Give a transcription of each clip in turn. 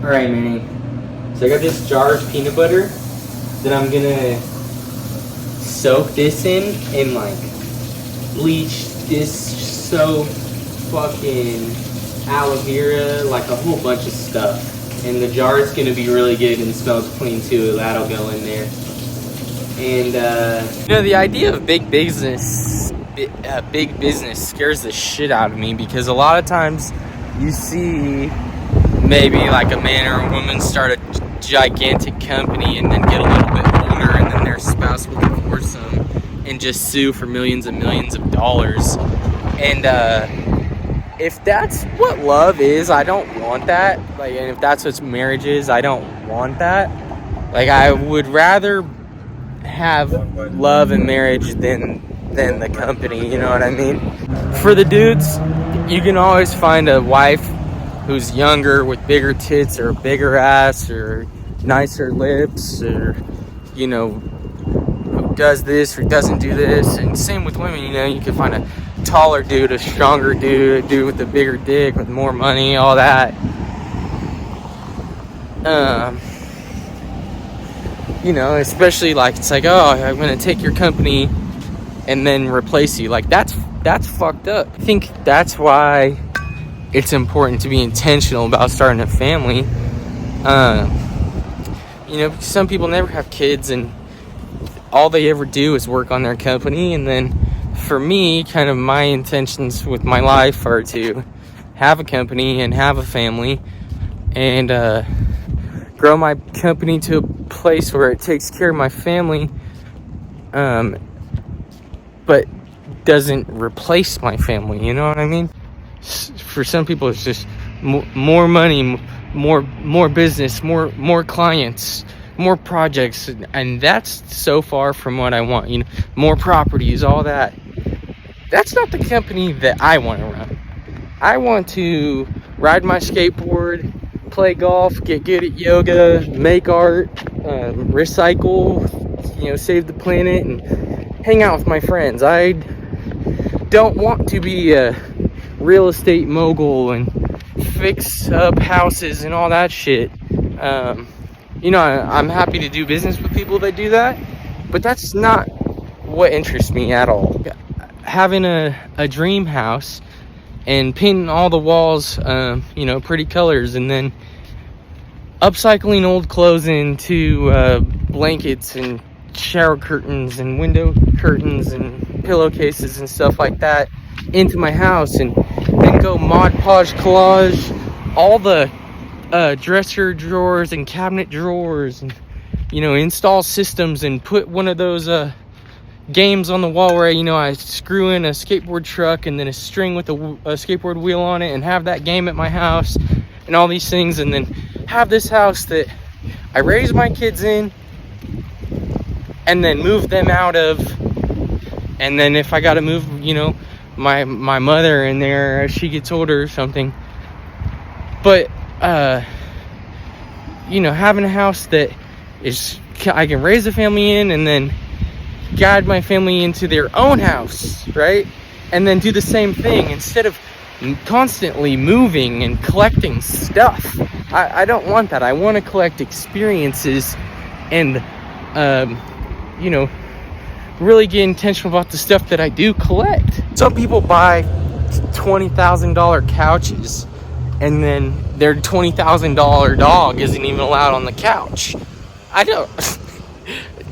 Alright, Manny. So I got this jar of peanut butter that I'm gonna soak this in and like bleach this so fucking aloe vera, like a whole bunch of stuff. And the jar is gonna be really good and smells clean too. That'll go in there. And you know, the idea of big business scares the shit out of me, because a lot of times you see maybe like a man or a woman start a gigantic company and then get a little bit older, and then their spouse will divorce them and just sue for millions and millions of dollars. And if that's what love is, I don't want that. Like, and if that's what marriage is, I don't want that. Like, I would rather have love and marriage than the company, you know what I mean? For the dudes, you can always find a wife who's younger with bigger tits or a bigger ass or nicer lips, or, you know, who does this or doesn't do this. And same with women, you know, you can find a taller dude, a stronger dude, a dude with a bigger dick, with more money, all that. You know, especially like, it's like, oh, I'm gonna take your company and then replace you. Like, that's fucked up. I think that's why it's important to be intentional about starting a family. You know, because some people never have kids and all they ever do is work on their company. And then for me, kind of my intentions with my life are to have a company and have a family and grow my company to a place where it takes care of my family, but doesn't replace my family, you know what I mean? For some people, it's just more money, more business, more clients, more projects, and that's so far from what I want. You know, more properties, all that. That's not the company that I want to run. I want to ride my skateboard, play golf, get good at yoga, make art, recycle, you know, save the planet, and hang out with my friends. I don't want to be a real estate mogul and fix up houses and all that shit. You know, I'm happy to do business with people that do that, but that's not what interests me at all. Having a dream house and painting all the walls, you know, pretty colors, and then upcycling old clothes into blankets and shower curtains and window curtains and pillowcases and stuff like that into my house, and then go Mod Podge collage all the dresser drawers and cabinet drawers, and, you know, install systems and put one of those games on the wall where, you know, I screw in a skateboard truck and then a string with a skateboard wheel on it, and have that game at my house and all these things. And then have this house that I raise my kids in and then move them out of. And then if I gotta move, you know, my mother in there as she gets older or something. But you know, having a house that is, I can raise a family in, and then guide my family into their own house, right? And then do the same thing instead of constantly moving and collecting stuff. I don't want that. I want to collect experiences and you know, really get intentional about the stuff that I do collect. Some people buy $20,000 couches, and then their $20,000 dog isn't even allowed on the couch. I don't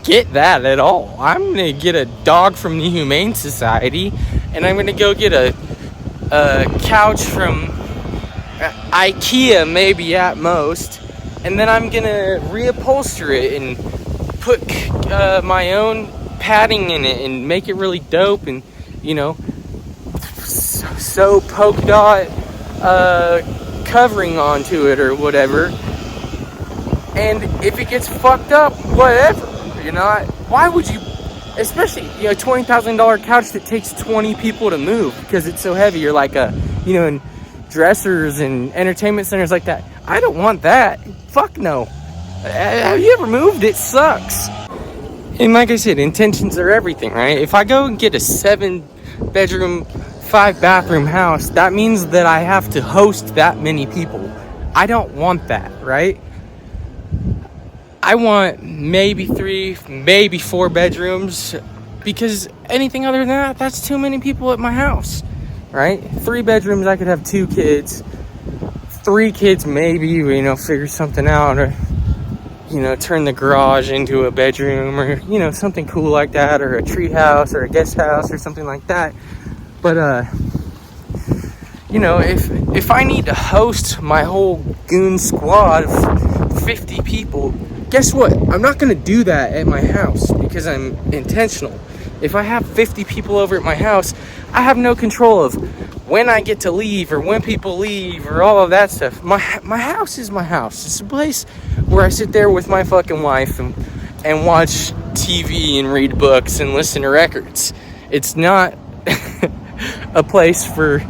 get that at all. I'm gonna get a dog from the Humane Society, and I'm gonna go get a couch from IKEA, maybe at most, and then I'm gonna reupholster it and put my own padding in it and make it really dope, and, you know, sew polka dot covering onto it or whatever. And if it gets fucked up, whatever, you know. Why would you, especially, you know, $20,000 couch that takes 20 people to move because it's so heavy, or like you know, in dressers and entertainment centers like that. I don't want that. Fuck no. Have you ever moved? It sucks. And like I said, intentions are everything, right? If I go and get a 7-bedroom, 5-bathroom house, that means that I have to host that many people. I don't want that, right? I want maybe 3, maybe 4 bedrooms, because anything other than that, that's too many people at my house, right? 3 bedrooms, I could have 2 kids. 3 kids, maybe, figure something out, or, turn the garage into a bedroom, or, something cool like that, or a tree house, or a guest house, or something like that. But, if I need to host my whole goon squad of 50 people, guess what? I'm not going to do that at my house because I'm intentional. If I have 50 people over at my house, I have no control of when I get to leave or when people leave or all of that stuff. My house is my house. It's a place where I sit there with my fucking wife and watch TV and read books and listen to records. It's not a place for,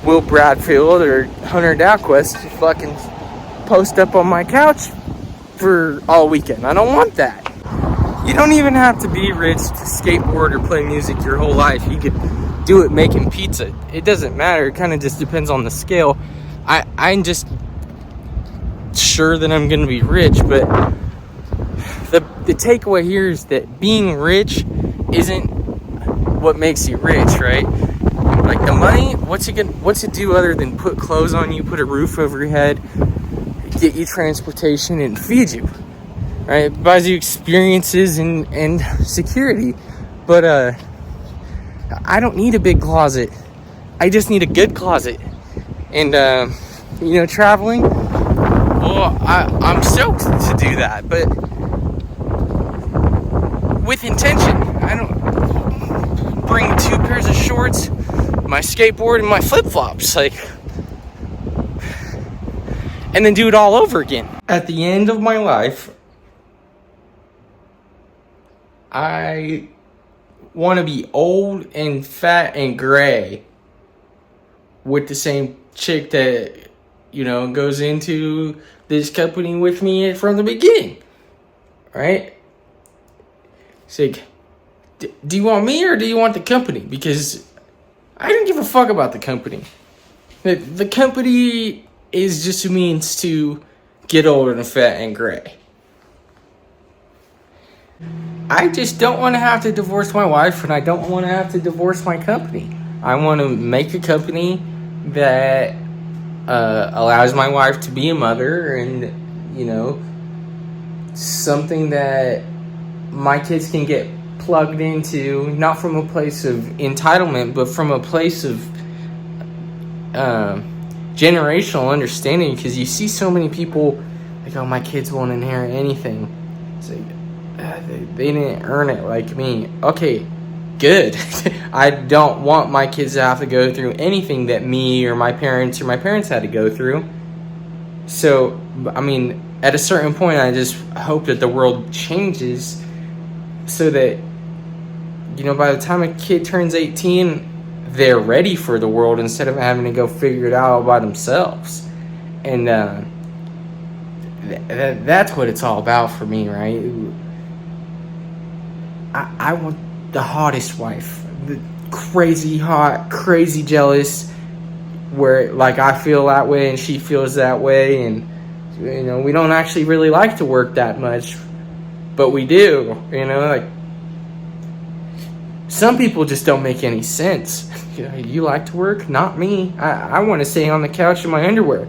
Will Bradfield or Hunter Dowquist to fucking post up on my couch for all weekend. I don't want that. You don't even have to be rich to skateboard or play music your whole life. You could do it making pizza. It doesn't matter. It kind of just depends on the scale. I'm just sure that I'm going to be rich, but the takeaway here is that being rich isn't what makes you rich, right? Like the money, what's it do other than put clothes on you, put a roof over your head, get you transportation, and feed you, right? It buys you experiences and security. But I don't need a big closet. I just need a good closet. And traveling, well, I'm stoked to do that, but with intention. I don't bring 2 pairs of shorts, my skateboard, and my flip-flops, and then do it all over again. At the end of my life, I want to be old and fat and gray with the same chick that, goes into this company with me from the beginning, right? It's like, do you want me or do you want the company? Because I don't give a fuck about the company. The company is just a means to get old and fat and gray. I just don't want to have to divorce my wife, and I don't want to have to divorce my company. I want to make a company that allows my wife to be a mother, and something that my kids can get plugged into, not from a place of entitlement, but from a place of generational understanding. Because you see so many people like, oh, my kids won't inherit anything. It's like, they didn't earn it like me. Okay, good. I don't want my kids to have to go through anything that me or my parents had to go through. So, I mean, at a certain point, I just hope that the world changes so that, by the time a kid turns 18, they're ready for the world instead of having to go figure it out by themselves. And that's what it's all about for me, right? I want the hottest wife, the crazy hot, crazy jealous, where I feel that way and she feels that way, and we don't actually really like to work that much, but we do. Some people just don't make any sense. You like to work? Not me. I want to stay on the couch in my underwear.